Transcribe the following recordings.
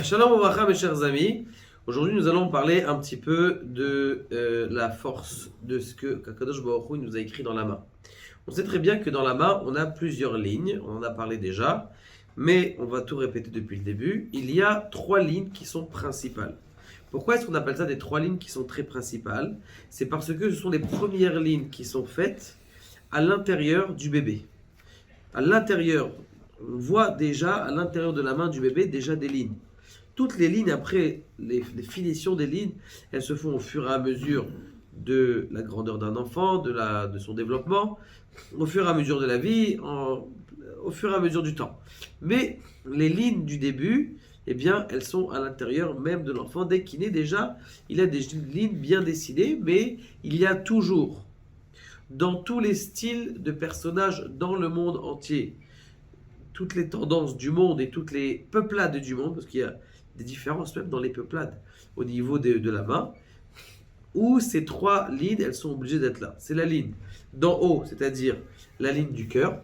Shalom Ouvracha, mes chers amis. Aujourd'hui, nous allons parler un petit peu de la force de ce que Kadosh Baruch Hu nous a écrit dans la main. On sait très bien que dans la main, on a plusieurs lignes, on en a parlé déjà, mais on va tout répéter depuis le début. Il y a trois lignes qui sont principales. Pourquoi est-ce qu'on appelle ça des trois lignes qui sont très principales? C'est parce que ce sont les premières lignes qui sont faites à l'intérieur du bébé. À l'intérieur, on voit déjà à l'intérieur de la main du bébé déjà des lignes. Toutes les lignes, après les finitions des lignes, elles se font au fur et à mesure de la grandeur d'un enfant, de son développement, au fur et à mesure de la vie, au fur et à mesure du temps. Mais les lignes du début, eh bien, elles sont à l'intérieur même de l'enfant. Dès qu'il naît déjà, il a des lignes bien dessinées, mais il y a toujours, dans tous les styles de personnages dans le monde entier, toutes les tendances du monde et toutes les peuplades du monde, parce qu'il y a des différences même dans les peuplades au niveau de la main, où ces trois lignes, elles sont obligées d'être là. C'est la ligne d'en haut, c'est-à-dire la ligne du cœur.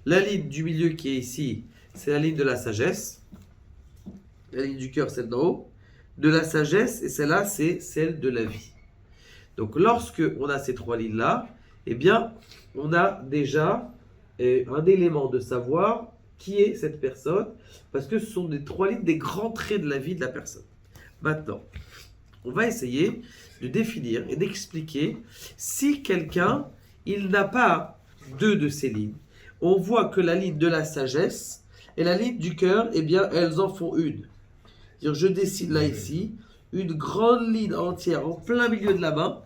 La ligne du milieu qui est ici, c'est la ligne de la sagesse. La ligne du cœur, celle d'en haut. De la sagesse, et celle-là, c'est celle de la vie. Donc lorsque on a ces trois lignes-là, eh bien, on a déjà un élément de savoir qui est cette personne, parce que ce sont des trois lignes, des grands traits de la vie de la personne. Maintenant, on va essayer de définir et d'expliquer si quelqu'un, il n'a pas deux de ces lignes. On voit que la ligne de la sagesse et la ligne du cœur, eh bien, elles en font une. C'est-à-dire, je dessine là, ici, une grande ligne entière en plein milieu de la main.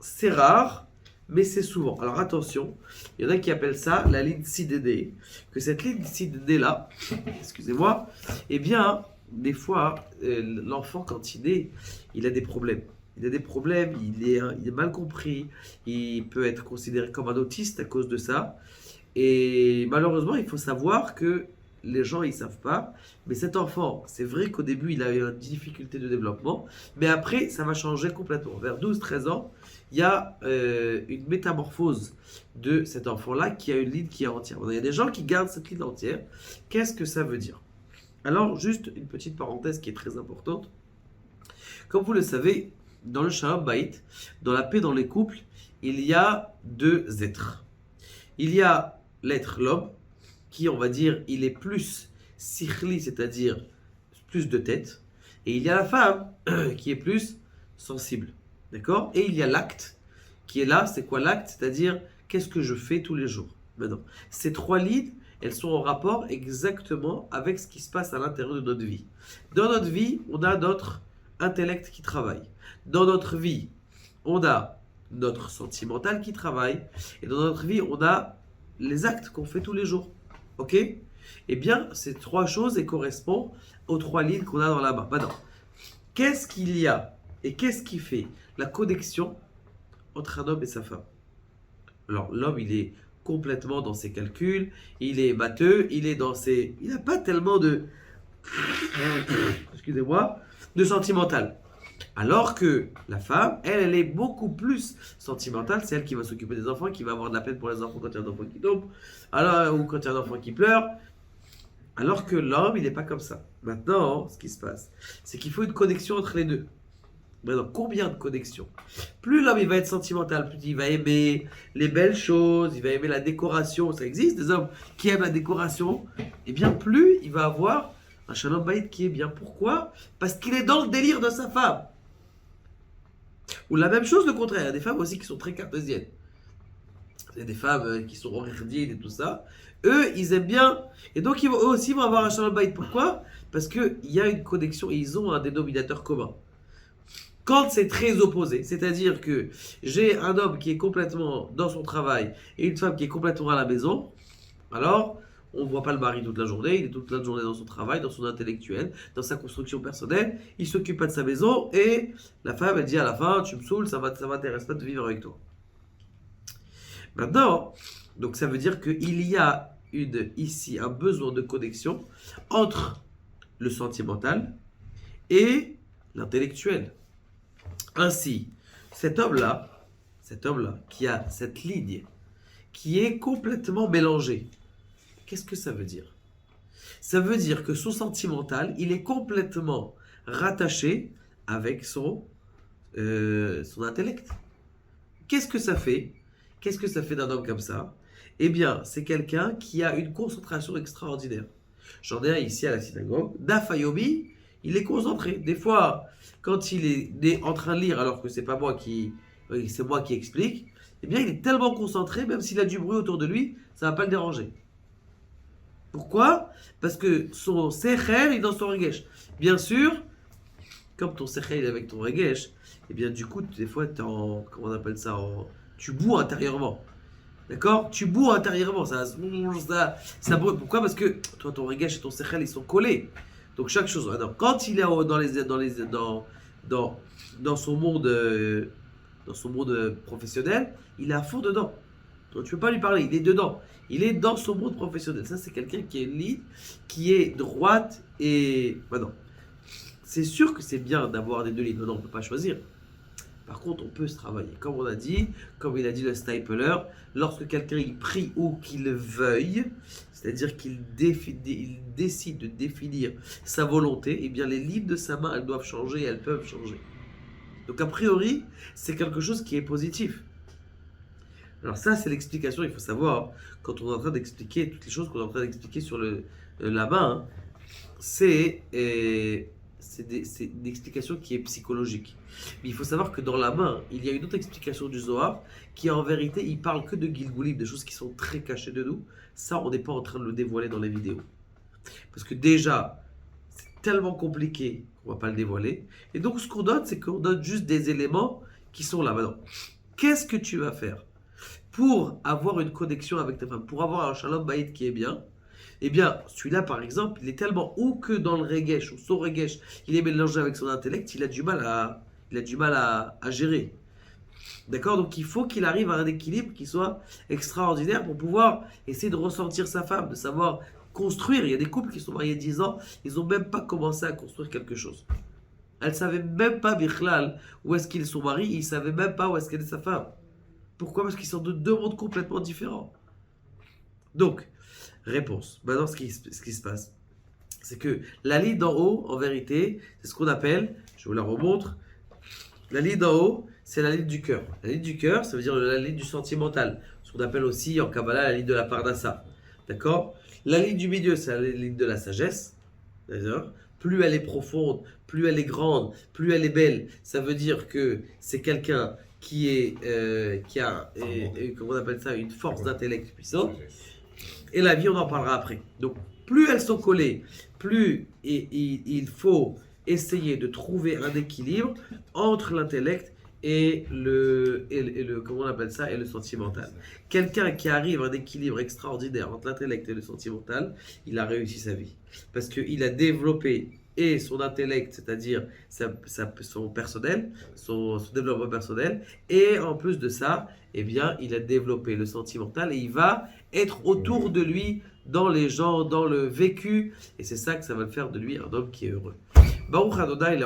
C'est rare, mais c'est souvent. Alors attention, il y en a qui appellent ça la ligne CDD. Que cette ligne CDD là, excusez-moi, eh bien, des fois, l'enfant quand il naît, il a des problèmes. Il a des problèmes, il est mal compris, il peut être considéré comme un autiste à cause de ça. Et malheureusement, il faut savoir que les gens, ils savent pas. Mais cet enfant, c'est vrai qu'au début, il a eu une difficulté de développement. Mais après, ça va changer complètement. Vers 12-13 ans, il y a une métamorphose de cet enfant-là qui a une ligne qui est entière. Il y a des gens qui gardent cette ligne entière. Qu'est-ce que ça veut dire? Alors, juste une petite parenthèse qui est très importante. Comme vous le savez, dans le Shalom Bayit, dans la paix dans les couples, il y a deux êtres. Il y a l'être l'homme, qui, on va dire, il est plus sikhli, c'est-à-dire plus de tête. Et il y a la femme, qui est plus sensible. D'accord? Et il y a l'acte, qui est là. C'est quoi l'acte? C'est-à-dire, qu'est-ce que je fais tous les jours? Maintenant, ces trois lignes, elles sont en rapport exactement avec ce qui se passe à l'intérieur de notre vie. Dans notre vie, on a notre intellect qui travaille. Dans notre vie, on a notre sentimental qui travaille. Et dans notre vie, on a les actes qu'on fait tous les jours. Ok? Eh bien, ces trois choses elles correspondent aux trois lignes qu'on a dans la main. Maintenant, qu'est-ce qu'il y a et qu'est-ce qui fait la connexion entre un homme et sa femme? Alors, l'homme, il est complètement dans ses calculs, il est matheux, il est dans ses... Il n'a pas tellement de... Excusez-moi, de sentimental. Alors que la femme, elle est beaucoup plus sentimentale. C'est elle qui va s'occuper des enfants, qui va avoir de la peine pour les enfants quand il y a un enfant qui tombe, alors, ou quand il y a un enfant qui pleure. Alors que l'homme, il n'est pas comme ça. Maintenant, ce qui se passe, c'est qu'il faut une connexion entre les deux. Maintenant, combien de connexions? Plus l'homme il va être sentimental, plus il va aimer les belles choses, il va aimer la décoration. Ça existe, des hommes qui aiment la décoration. Et bien, plus il va avoir un shalom bayit qui est bien. Pourquoi? Parce qu'il est dans le délire de sa femme. Ou la même chose, le contraire. Il y a des femmes aussi qui sont très cartésiennes. Il y a des femmes qui sont horridiennes et tout ça. Eux, ils aiment bien. Et donc, eux aussi vont avoir un shalom bayit. Pourquoi? Parce qu'il y a une connexion et ils ont un dénominateur commun. Quand c'est très opposé, c'est-à-dire que j'ai un homme qui est complètement dans son travail et une femme qui est complètement à la maison, alors on ne voit pas le mari toute la journée, il est toute la journée dans son travail, dans son intellectuel, dans sa construction personnelle, il s'occupe pas de sa maison et la femme elle dit à la fin, tu me saoules, ça m'intéresse pas de vivre avec toi. Maintenant, donc ça veut dire qu'il y a ici un besoin de connexion entre le sentimental et l'intellectuel. Ainsi, cet homme-là, qui a cette ligne, qui est complètement mélangée, qu'est-ce que ça veut dire? Ça veut dire que son sentimental, il est complètement rattaché avec son intellect. Qu'est-ce que ça fait? Qu'est-ce que ça fait d'un homme comme ça? Eh bien, c'est quelqu'un qui a une concentration extraordinaire. J'en ai un ici à la synagogue. Dafayomi, il est concentré. Des fois, quand il est en train de lire, alors que c'est moi qui explique, eh bien, il est tellement concentré, même s'il a du bruit autour de lui, ça va pas le déranger. Pourquoi? Parce que son sechel est dans son regesh. Bien sûr, comme ton sechel est avec ton regesh, eh bien, du coup, des fois, comment on appelle ça, tu boues intérieurement. D'accord? Tu boues intérieurement, ça brûle. Pourquoi? Parce que toi, ton regesh et ton sechel, ils sont collés. Donc chaque chose. Alors, quand il est dans son monde professionnel, il est à fond dedans. Donc tu peux pas lui parler, il est dedans. Il est dans son monde professionnel. Ça, c'est quelqu'un qui est libre, qui est droite et. Non. C'est sûr que c'est bien d'avoir des deux lignes. Non, on ne peut pas choisir. Par contre, on peut se travailler. Comme on a dit, comme il a dit le Stapler, lorsque quelqu'un il prie ou qu'il veuille, c'est-à-dire qu'il décide de définir sa volonté, eh bien les lignes de sa main, elles doivent changer, elles peuvent changer. Donc a priori, c'est quelque chose qui est positif. Alors ça, c'est l'explication, il faut savoir, quand on est en train d'expliquer toutes les choses qu'on est en train d'expliquer sur la main, c'est une explication qui est psychologique. Mais il faut savoir que dans la main, il y a une autre explication du Zohar qui en vérité, il parle que de Gilgulim, des choses qui sont très cachées de nous. Ça, on n'est pas en train de le dévoiler dans les vidéos. Parce que déjà, c'est tellement compliqué qu'on ne va pas le dévoiler. Et donc, ce qu'on donne, c'est qu'on donne juste des éléments qui sont là. Maintenant, qu'est-ce que tu vas faire pour avoir une connexion avec ta femme, pour avoir un shalom bayit qui est bien? Eh bien, celui-là, par exemple, il est tellement ou que dans le regesh, ou son regesh, il est mélangé avec son intellect, il a du mal à gérer. D'accord? Donc, il faut qu'il arrive à un équilibre qui soit extraordinaire pour pouvoir essayer de ressentir sa femme, de savoir construire. Il y a des couples qui sont mariés 10 ans, ils n'ont même pas commencé à construire quelque chose. Elle ne savait même pas, Bichlal, où est-ce qu'ils sont mariés, ils ne savaient même pas où est-ce qu'elle est sa femme. Pourquoi? Parce qu'ils sont de deux mondes complètement différents. Donc, réponse. Maintenant, ce qui se passe, c'est que la ligne d'en haut, en vérité, c'est ce qu'on appelle, je vous la remontre, la ligne d'en haut, c'est la ligne du cœur. La ligne du cœur, ça veut dire la ligne du sentimental, ce qu'on appelle aussi en Kabbalah la ligne de la Parnassa. D'accord? La ligne du milieu, c'est la ligne de la sagesse. D'accord? Plus elle est profonde, plus elle est grande, plus elle est belle, ça veut dire que c'est quelqu'un qui a, comment on appelle ça, une force d'intellect puissante. Et la vie, on en parlera après. Donc, plus elles sont collées, plus il faut essayer de trouver un équilibre entre l'intellect et comment on appelle ça, et le sentimental. Quelqu'un qui arrive à un équilibre extraordinaire entre l'intellect et le sentimental, il a réussi sa vie. Parce qu'il a développé et son intellect, c'est-à-dire son personnel, son développement personnel, et en plus de ça, eh bien, il a développé le sentimental et il va être autour de lui, dans les gens, dans le vécu, et c'est ça que ça va faire de lui un homme qui est heureux. Baruch Adonai,